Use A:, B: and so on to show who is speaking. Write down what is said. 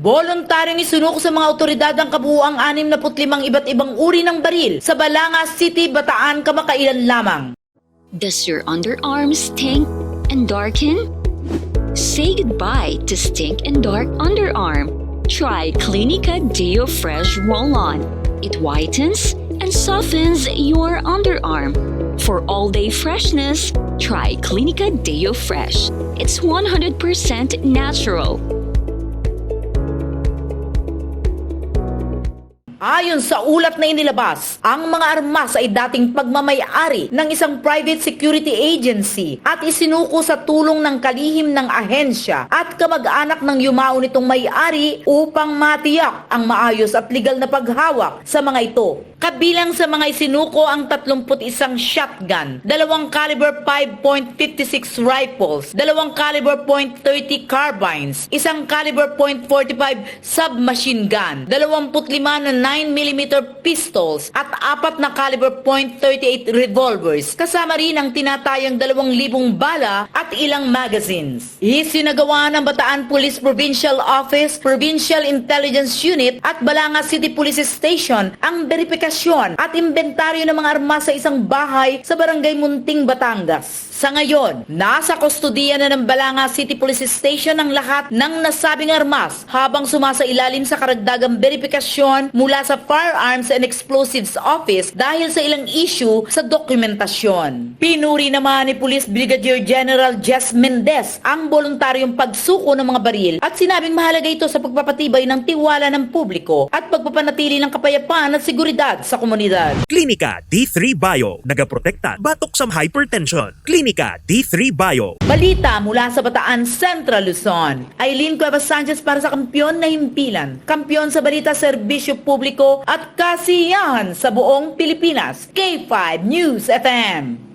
A: Voluntaryong isunuko sa mga otoridad ang kabuuang 65 iba't ibang uri ng baril sa Balanga City, Bataan kamakailan lamang.
B: Does your underarm stink and darken? Say goodbye to stink and dark underarm. Try Clinica Deo Fresh Roll-On. It whitens and softens your underarm. For all-day freshness, try Clinica Deo Fresh. It's 100% natural.
A: Ayon sa ulat na inilabas, ang mga armas ay dating pagmamay-ari ng isang private security agency at isinuko sa tulong ng kalihim ng ahensya at kamag-anak ng yumao nitong may-ari upang matiyak ang maayos at legal na paghawak sa mga ito. Kabilang sa mga isinuko ang 31 shotgun, 2 caliber 5.56 rifles, 2 caliber .30 carbines, 1 caliber .45 submachine gun, 25 na 9mm pistols at 4 na caliber .38 revolvers, kasama rin ang tinatayang 2,000 bala at ilang magazines. Isinagawa ng Bataan Police Provincial Office, Provincial Intelligence Unit at Balanga City Police Station ang verifikasyon at inventaryo ng mga armas sa isang bahay sa Barangay Munting, Batangas. Sa ngayon, nasa kustodiya na ng Balanga City Police Station ang lahat ng nasabing armas habang sumasailalim sa karagdagang verifikasyon mula sa Firearms and Explosives Office dahil sa ilang issue sa dokumentasyon. Pinuri naman ni Police Brigadier General Jess Mendez ang voluntaryong pagsuko ng mga baril at sinabing mahalaga ito sa pagpapatibay ng tiwala ng publiko at pagpapanatili ng kapayapaan at seguridad sa komunidad.
C: Clinica D3 Bio, nagaprotekta batok sa hypertension. Clinica D3 Bio.
A: Balita mula sa Bataan Central Luzon. Aileen Cuevas Sanchez para sa Kampiyon na Himpilan. Kampiyon sa balita, serbisyo publiko at kasiyahan sa buong Pilipinas. K5 News FM.